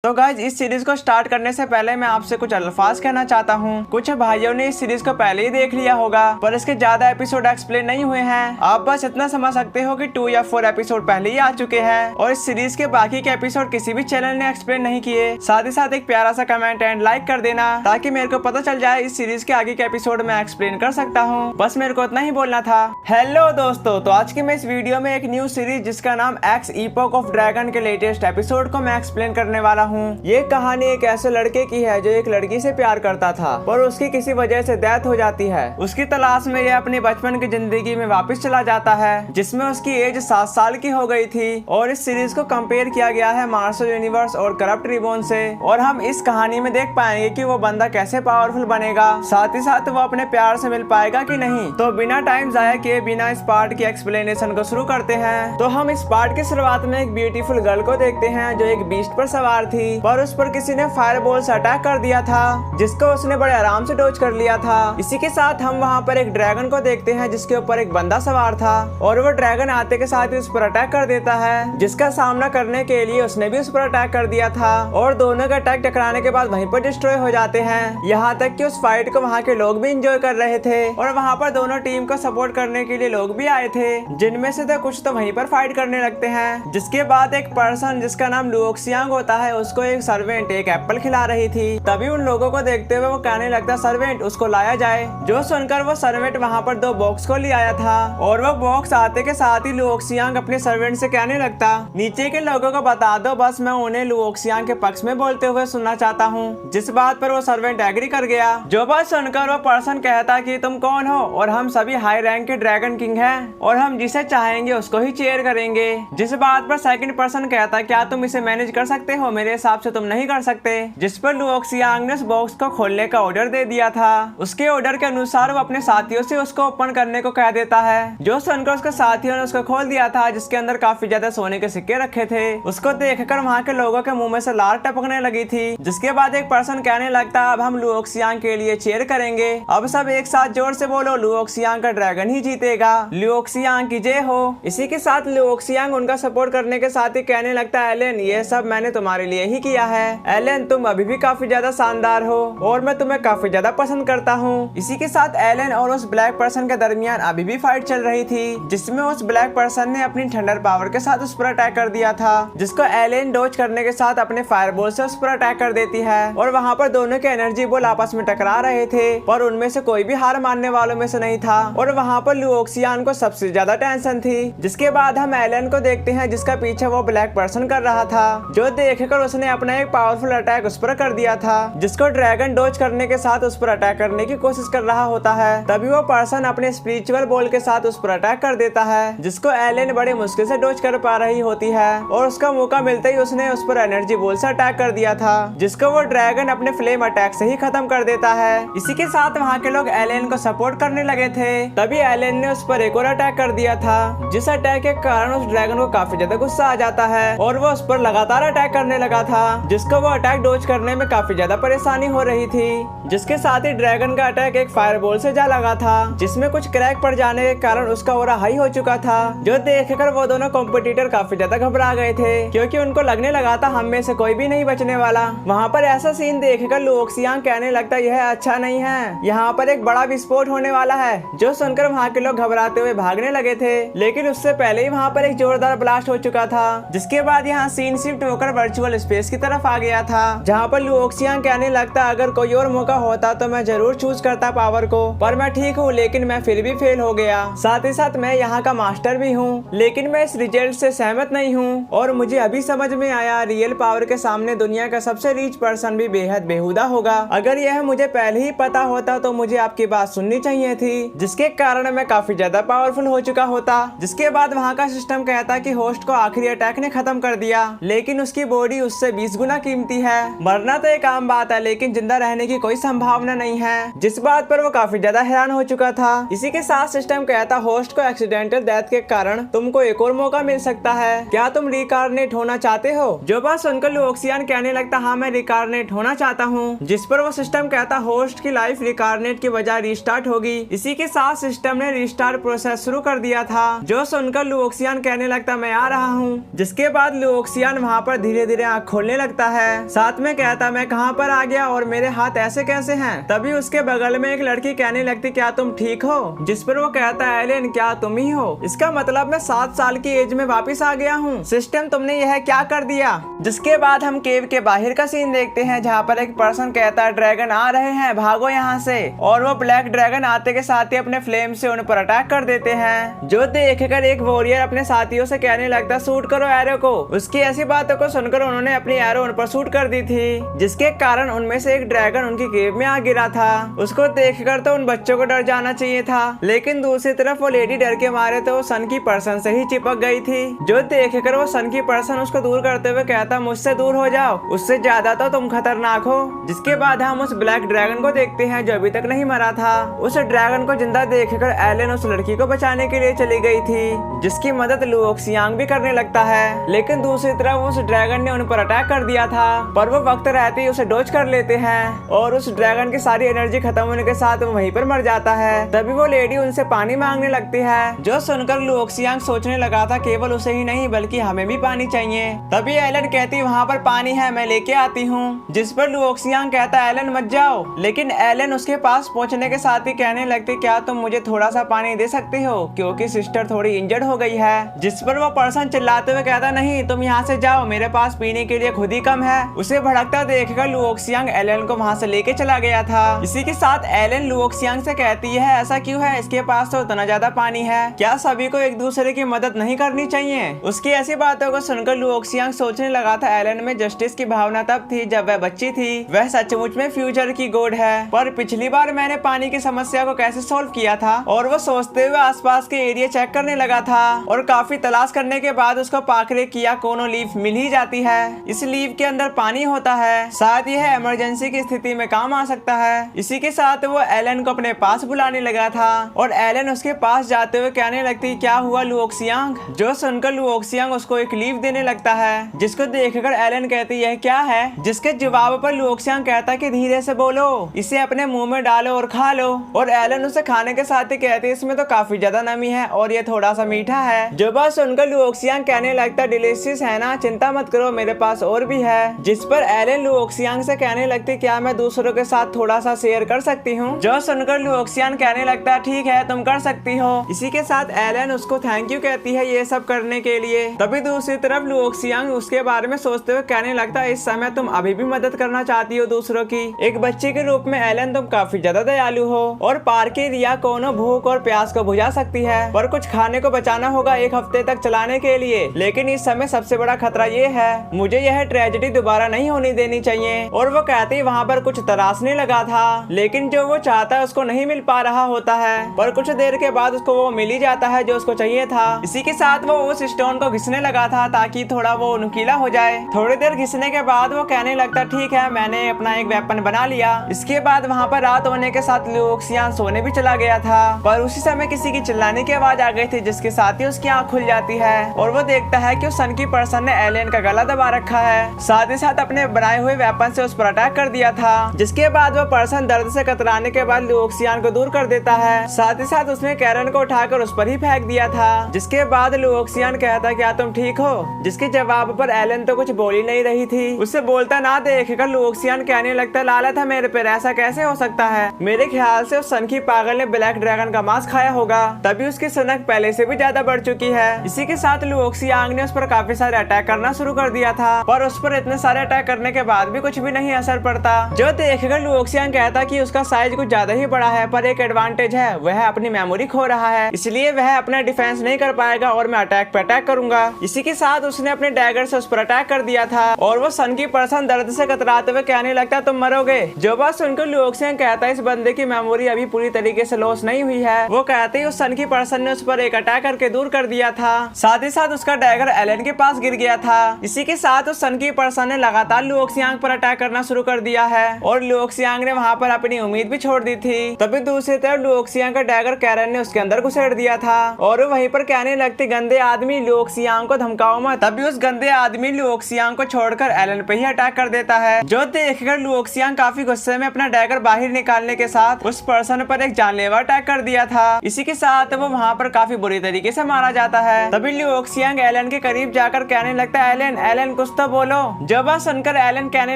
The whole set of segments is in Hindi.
तो गाइज इस सीरीज को स्टार्ट करने से पहले मैं आपसे कुछ अल्फाज कहना चाहता हूँ। कुछ भाइयों ने इस सीरीज को पहले ही देख लिया होगा पर इसके ज्यादा एपिसोड एक्सप्लेन नहीं हुए हैं। आप बस इतना समझ सकते हो कि 2 या 4 एपिसोड पहले ही आ चुके हैं और इस सीरीज के बाकी के एपिसोड किसी भी चैनल ने एक्सप्लेन नहीं किए। साथ ही साथ एक प्यारा सा कमेंट एंड लाइक कर देना ताकि मेरे को पता चल जाए इस सीरीज के आगे के एपिसोड में एक्सप्लेन कर सकता हूँ। बस मेरे को इतना ही बोलना था। हेलो दोस्तों, तो आज की मैं इस वीडियो में एक न्यू सीरीज जिसका नाम एक्स इपोक ऑफ ड्रैगन के लेटेस्ट एपिसोड को मैं एक्सप्लेन करने वाला हूँ। ये कहानी एक ऐसे लड़के की है जो एक लड़की से प्यार करता था पर उसकी किसी वजह से डेथ हो जाती है। उसकी तलाश में ये अपनी बचपन की जिंदगी में वापस चला जाता है जिसमें उसकी एज 7 साल की हो गई थी। और इस सीरीज को कंपेयर किया गया है मार्शल यूनिवर्स और करप्ट रिबॉर्न से और हम इस कहानी में देख पाएंगे कि वो बंदा कैसे पावरफुल बनेगा, साथ ही साथ वो अपने प्यार से मिल पाएगा कि नहीं। तो बिना टाइम जाया किए बिना इस पार्ट की एक्सप्लेनेशन को शुरू करते हैं। तो हम इस पार्ट की शुरुआत में एक ब्यूटीफुल गर्ल को देखते हैं जो एक बीस्ट पर सवार थी पर उस पर किसी ने फायर बॉल से अटैक कर दिया था जिसको उसने बड़े आराम से डॉज कर लिया था। इसी के साथ हम वहाँ पर एक ड्रैगन को देखते हैं जिसके ऊपर एक बंदा सवार था और वो ड्रैगन आते के साथ ही उस पर अटैक कर देता है जिसका सामना करने के लिए उसने भी उस पर अटैक कर दिया था और दोनों का अटैक टकराने के बाद वहीं पर डिस्ट्रॉय हो जाते हैं। यहाँ तक कि उस फाइट को वहाँ के लोग भी इंजॉय कर रहे थे और वहाँ पर दोनों टीम को सपोर्ट करने के लिए लोग भी आए थे जिनमें से तो कुछ तो वहीं पर फाइट करने लगते हैं। जिसके बाद एक पर्सन जिसका नाम लुओक्सियांग होता है उसको एक सर्वेंट एक एप्पल खिला रही थी। तभी उन लोगों को देखते हुए वो कहने लगता सर्वेंट उसको लाया जाए। जो सुनकर वो सर्वेंट वहाँ पर 2 बॉक्स को ले आया था और वो बॉक्स आते के साथ ही लुओक्सियांग अपने सर्वेंट से कहने लगता नीचे के लोगों को बता दो, बस मैं उन्हें लुओक्सियांग के पक्ष में बोलते हुए सुनना चाहता हूँ। जिस बात पर वो सर्वेंट एग्री कर गया। जो बात सुनकर वो पर्सन कहता कि तुम कौन हो और हम सभी हाई रैंक के ड्रैगन किंग हैं और हम जिसे चाहेंगे उसको ही चेयर करेंगे। जिस बात पर सेकंड पर्सन कहता क्या तुम इसे मैनेज कर सकते हो, मेरे हिसाब से तुम नहीं कर सकते। जिस पर लुओक्सियांग ने उस बॉक्स को खोलने का ऑर्डर दे दिया था। उसके ऑर्डर के अनुसार वो अपने साथियों से उसको ओपन करने को कह देता है। जो सुनकर उसके साथियों ने उसको खोल दिया था जिसके अंदर काफी ज्यादा सोने के सिक्के रखे थे। उसको देखकर वहाँ के लोगों के मुंह में से लार टपकने लगी थी। जिसके बाद एक पर्सन कहने लगता अब हम लुओक्सियांग के लिए चीयर करेंगे। अब सब एक साथ जोर से बोलो लुओक्सियांग का ड्रैगन ही जीतेगा, लुओक्सियांग की जय हो। इसी के साथ लुओक्सियांग उनका सपोर्ट करने के साथ ही कहने लगता है एलेन ये सब मैंने तुम्हारे लिए ही किया है। एलेन तुम अभी भी काफी ज्यादा शानदार हो और मैं तुम्हें काफी ज्यादा पसंद करता हूँ। इसी के साथ एलेन और उस ब्लैक पर्सन के दरमियान अभी भी फाइट चल रही थी जिसमें उस ब्लैक पर्सन ने अपनी थंडर पावर के साथ उस पर अटैक कर दिया था जिसको एलेन डॉज करने के साथ अपने फायर बॉल से उस पर अटैक कर देती है और वहाँ पर दोनों के एनर्जी बॉल आपस में टकरा रहे थे पर उनमें से कोई भी हार मानने वालों में से नहीं था और वहाँ पर लुओक्सियांग को सबसे ज्यादा टेंशन थी। जिसके बाद हम एलेन को देखते हैं जिसका पीछे वो ब्लैक पर्सन कर रहा था जो देखकर उसने अपना एक पावरफुल अटैक उस पर कर दिया था जिसको ड्रैगन डॉज करने के साथ उस पर अटैक करने की कोशिश कर रहा होता है। तभी वो पर्सन अपने स्पिरिचुअल बॉल के साथ उस पर अटैक कर देता है जिसको एलेन बड़े मुश्किल से डॉज कर पा रही होती है और उसका मौका मिलते ही उसने उस पर एनर्जी बॉल से अटैक कर दिया था जिसको वो ड्रैगन अपने फ्लेम अटैक से ही खत्म कर देता है। इसी के साथ वहाँ के लोग एलेन को सपोर्ट करने लगे थे। तभी एलेन ने उस पर एक और अटैक कर दिया था जिस अटैक के कारण उस ड्रैगन को काफी ज्यादा गुस्सा आ जाता है और वो उस पर लगातार अटैक करने लगा था जिसको वो अटैक डॉज करने में काफी ज्यादा परेशानी हो रही थी। जिसके साथ ही ड्रैगन का अटैक एक फायर बॉल से जा लगा था जिसमें कुछ क्रैक पड़ जाने के कारण उसका ऑरा हाई हो चुका था जो देखकर वो दोनों कॉम्पिटिटर काफी ज्यादा घबरा गए थे क्योंकि उनको लगने लगा था हम में से कोई भी नहीं बचने वाला। वहाँ पर ऐसा सीन देखकर लुओक्सियांग कहने लगता यह अच्छा नहीं है, यहाँ पर एक बड़ा विस्फोट होने वाला है। जो सुनकर वहाँ के लोग घबराते हुए भागने लगे थे लेकिन उससे पहले ही वहाँ पर एक जोरदार ब्लास्ट हो चुका था। जिसके बाद यहाँ सीन शिफ्ट होकर वर्चुअल स्पेस की तरफ आ गया था जहाँ पर लुओक्सियांग कहने लगता अगर कोई और मौका होता तो मैं जरूर चूज करता पावर को पर मैं ठीक हूँ लेकिन मैं फिर भी फेल हो गया। साथ ही साथ मैं यहाँ का मास्टर भी हूँ लेकिन मैं इस रिजल्ट से सहमत नहीं हूँ और मुझे अभी समझ में आया रियल पावर के सामने दुनिया का सबसे रिच पर्सन भी बेहद बेहुदा होगा। अगर यह मुझे पहले ही पता होता तो मुझे आपकी बात सुननी चाहिए थी जिसके कारण मैं काफी ज्यादा पावरफुल हो चुका होता। जिसके बाद वहाँ का सिस्टम कहता कि होस्ट को आखिरी अटैक ने खत्म कर दिया लेकिन उसकी बॉडी उससे 20 गुना कीमती है। मरना तो एक आम बात है लेकिन जिंदा रहने की कोई संभावना नहीं है जिस बात पर वो काफी ज्यादा हैरान हो चुका था। इसी के साथ सिस्टम कहता होस्ट को एक्सीडेंटल डेथ के कारण तुमको एक और मौका मिल सकता है, क्या तुम रिकार्नेट होना चाहते हो। जो बात सुनकर लुओक्सियांग कहने लगता हाँ मैं रिकार्नेट होना चाहता हूँ। जिस पर वो सिस्टम कहता होस्ट की लाइफ रिकार्नेट की बजाय रिस्टार्ट होगी। इसी के साथ सिस्टम ने रिस्टार्ट प्रोसेस शुरू कर दिया था। जो सुनकर लुओक्सियांग कहने लगता मैं आ रहा हूँ। जिसके बाद लुओक्सियांग वहाँ पर धीरे धीरे आँख खोलने लगता है। साथ में कहता मैं कहाँ पर आ गया और मेरे हाथ ऐसे कैसे हैं। तभी उसके बगल में एक लड़की कहने लगती क्या तुम ठीक हो, जिस पर वो कहता है एलियन क्या तुम ही हो, इसका मतलब मैं 7 साल की एज में वापिस आ गया हूँ। सिस्टम तुमने यह क्या कर दिया। जिसके बाद हम केव के बाहर का सीन देखते हैं जहाँ पर एक पर्सन कहता है ड्रैगन आ रहे हैं भागो यहाँ से, और वो ब्लैक ड्रैगन आते के साथ ही अपने फ्लेम से उन पर अटैक कर देते हैं। जो देखकर एक वॉरियर अपने साथियों से कहने लगता शूट करो एरो को। उसकी ऐसी बातों को सुनकर उन्होंने अपनी एरो उन पर शूट कर दी थी, जिसके कारण उनमें से एक ड्रैगन उनकी केव में आ गिरा था। उसको देखकर तो उन बच्चों को डर जाना चाहिए था, लेकिन दूसरी तरफ वो लेडी डर के मारे तो वो सन की पर्सन से ही चिपक गई थी। जो देखकर वो सन की पर्सन उसको दूर करते हुए कहता मुझसे दूर हो जाओ, उससे ज्यादा तो तुम खतरनाक हो। जिसके बाद हम उस ब्लैक ड्रैगन को देखते हैं जो अभी तक नहीं मरा था। उस ड्रैगन को जिंदा देखकर एलन उस लड़की को बचाने के लिए चली गई थी, जिसकी मदद लू ओक्सियांग भी करने लगता है। लेकिन दूसरी तरफ उस ड्रैगन ने उन पर अटैक कर दिया था, पर वो वक्त रहते ही उसे डॉज कर लेते हैं और उस ड्रैगन की सारी एनर्जी खत्म होने के साथ वो वहीं पर मर जाता है। तभी वो लेडी उनसे पानी मांगने लगती है, जो सुनकर लू ओक्सियांग सोचने लगा था केवल उसे ही नहीं बल्कि हमें भी पानी चाहिए। तभी एलन कहती वहाँ पर पानी है मैं लेके आती हूँ, जिस पर लू ओक्सियांग कहता एलन मत जाओ। लेकिन एलन उसके पास पहुँचने के साथ ही कहने लगती क्या तुम मुझे थोड़ा सा पानी दे सकते हो क्योंकि सिस्टर थोड़ी इंजर्ड हो गई है। जिस पर वो पर्सन चिल्लाते हुए कहता नहीं तुम यहाँ से जाओ, मेरे पास पीने के लिए खुद ही कम है। उसे भड़कता देखकर लू ओक्सियांग एलन को वहाँ से लेके चला गया था। इसी के साथ एलन लू ओक्सियांग से कहती है ऐसा क्यों है, इसके पास तो इतना ज्यादा पानी है, क्या सभी को एक दूसरे की मदद नहीं करनी चाहिए। उसकी ऐसी बातों को सुनकर लू ओक्सियांग सोचने लगा था एलन में जस्टिस की भावना तब थी जब वह बच्ची थी, वह सचमुच में फ्यूचर की गॉड है। पर पिछली बार मैंने पानी की समस्या को कैसे सॉल्व किया था। और वो सोचते हुए आसपास के एरिया चेक करने लगा था और काफी तलाश करने के बाद उसको पाखरे किया कोनो लीफ मिल ही जाती है। इस लीफ के अंदर पानी होता है, शायद यह इमरजेंसी की स्थिति में काम आ सकता है। इसी के साथ वो एलन को अपने पास बुलाने लगा था और एलन उसके पास जाते हुए कहने लगती क्या हुआ लू ओक्सियांग। जो सुनकर लू ओक्सियांग उसको एक लीफ देने लगता है, जिसको देखकर एलन कहती यह क्या है। जिसके जवाब पर लू ओक्सियांग कहता कि धीरे से बोलो, इसे अपने मुंह में डालो और खा लो। और एलन उसे खाने के साथ ही कहती इसमें तो काफी ज्यादा नमी है और ये थोड़ा सा मीठा है। जो बात सुनकर लू ओक्सियांग कहने लगता डिलीशियस है ना, चिंता मत करो मेरे पास और भी है। जिस पर एलन लू ओक्सियांग से कहने लगती क्या मैं दूसरों के साथ थोड़ा सा शेयर कर सकती हूँ। जो सुनकर लू ओक्सियांग कहने लगता ठीक है तुम कर सकती हो। इसी के साथ एलन उसको थैंक यू कहती है ये सब करने के लिए। तभी दूसरी तरफ लू ओक्सियांग उसके बारे में सोचते हुए कहने लगता इस समय तुम अभी भी मदद करना चाहती हो दूसरों की। एक बच्चे के रूप में एलन तुम काफी ज्यादा दयालु हो और पार्की रिया कोनो भूख और प्यास को बुझा सकती है, पर कुछ खाने को बचाना होगा 1 हफ्ते तक चलाने के लिए। लेकिन इस समय सबसे बड़ा खतरा ये है मुझे यह ट्रेजेडी दोबारा नहीं होनी देनी चाहिए। और वो कहती वहाँ पर कुछ तराशने लगा था, लेकिन जो वो चाहता है उसको नहीं मिल पा रहा होता है, पर कुछ देर के बाद उसको वो मिल ही जाता है जो उसको चाहिए था। इसी के साथ वो उस स्टोन को घिसने लगा था ताकि थोड़ा वो नुकीला हो जाए। थोड़ी देर घिसने के बाद वो कहने लगता ठीक है मैंने अपना एक वेपन बना लिया। इसके बाद वहाँ पर रात होने के साथ लू ओक्सियांग सोने भी चला गया था, पर उसी समय किसी की चिल्लाने की आवाज आ गई थी, जिसके साथ ही उसकी आँख खुल जाती है और वो देखता है कि उस सन की पर्सन ने एलियन का गला दबा रखा है, साथ ही साथ अपने बनाए हुए वेपन से उस पर अटैक कर दिया था। जिसके बाद वो पर्सन दर्द से कतराने के बाद लू ओक्सियांग को दूर कर देता है, साथ ही साथ उसने कैरन को उठाकर उस पर ही फेंक दिया था। जिसके बाद लू ओक्सियांग कहता क्या तुम ठीक हो, जिसके जवाब पर एलन तो कुछ बोल ही नहीं रही थी। उससे बोलता ना देखकर लू ओक्सियांग कहने लगता लालत है मेरे पर, ऐसा कैसे हो सकता है, मेरे ख्याल से उस सन की पागल ने ब्लैक ड्रैगन का मांस खाया होगा, तभी उसकी सनक पहले से भी ज्यादा बढ़ चुकी है। इसी के साथ लू ओक्सियांग ने उस पर काफी सारे अटैक करना शुरू कर दिया था, पर उस पर इतने सारे अटैक करने के बाद भी कुछ भी नहीं असर पड़ता। जो देखकर लू ओक्सियांग कहता कि उसका साइज कुछ ज्यादा ही बड़ा है, पर एक एडवांटेज है वह अपनी मेमोरी खो रहा है, इसलिए वह अपना डिफेंस नहीं कर पाएगा और मैं अटैक पे अटैक करूंगा। इसी के साथ उसने अपने डैगर से उस पर अटैक कर दिया था और वो सन की पर्सन दर्द से कतराते हुए कहने लगता तुम मरोगे। जो बात सुनकर लू ओक्सियांग कहता इस बंदे की मेमोरी अभी पूरी तरीके से लॉस नहीं हुई है। वो कहते ही उस सन की पर्सन ने उस पर एक अटैक करके दूर कर दिया था, साथ ही साथ उसका डैगर एलन के पास गिर गया था। इसी के साथ उस सन की पर्सन ने लगातार लू ओक्सियांग पर अटैक करना शुरू कर दिया है और लू ओक्सियांग ने वहाँ पर अपनी उम्मीद भी छोड़ दी थी। तभी दूसरी तरफ लू ओक्सियांग का डैगर कैरन ने उसके अंदर घुसेड़ दिया था और वहीं पर कहने लगती गंदे आदमी लू ओक्सियांग को धमकाओ मत। तभी उस गंदे आदमी लू ओक्सियांग को छोड़कर एलन पे ही अटैक कर देता है। जो देखकर लू ओक्सियांग काफी गुस्से में अपना डैगर बाहर निकालने के साथ उस पर्सन पर एक जानलेवा अटैक कर दिया था। इसी के साथ वो वहाँ पर काफी बुरी तरीके से मारा जाता है। तभी लू ओक्सियांग एलन के करीब जाकर कहने लगता है एलन कुछ तो बोलो। जो बात सुनकर एलन कहने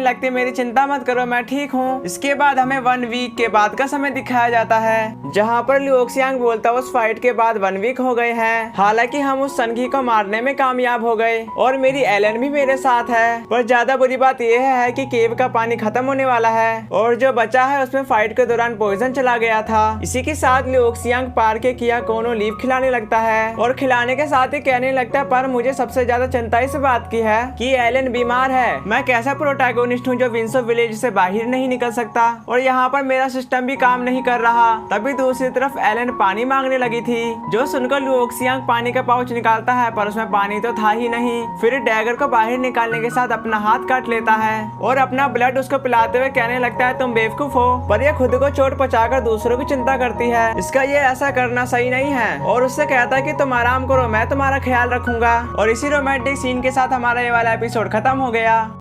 लगती मेरी चिंता मत करो, मैं ठीक हूँ। इसके बाद हमें 1 वीक के बाद का समय दिखाया जाता है, जहाँ पर लिu xiang बोलता उस फाइट के बाद 1 वीक हो गए हैं। हालांकि हम उस सनगी को मारने में कामयाब हो गए और मेरी एलन भी मेरे साथ है। पर ज्यादा बुरी बात यह है कि केव का पानी खत्म होने वाला है और जो बचा है उसमें फाइट के दौरान पॉइजन चला गया था। इसी के साथ लिu xiang पार के किया कोनो लीफ खिलाने लगता है और खिलाने के साथ ही कहने लगता है पर मुझे सबसे ज्यादा चिंता इस बात की है कि एलन बीमार है। मैं कैसा प्रोटैगोनिस्ट हूँ जो विंसो विलेज से बाहर नहीं निकल सकता और यहाँ पर मेरा सिस्टम भी काम नहीं कर रहा। तभी दूसरी तरफ एलन पानी मांगने लगी थी। जो सुनकर लिu xiang पानी का पाउच निकालता है पर उसमें पानी तो था ही नहीं। फिर डैगर को बाहर निकालने के साथ अपना हाथ काट लेता है और अपना ब्लड उसको पिलाते हुए कहने लगता है तुम बेवकूफ हो। पर यह खुद को चोट पहुंचाकर दूसरों की चिंता करती है, इसका ये ऐसा करना सही नहीं है और उससे कहता है कि तुम आराम करो, मैं तुम्हारा ख्याल रखूंगा। और इसी रोमांटिक सीन के साथ हमारा ये वाला एपिसोड खत्म हो गया।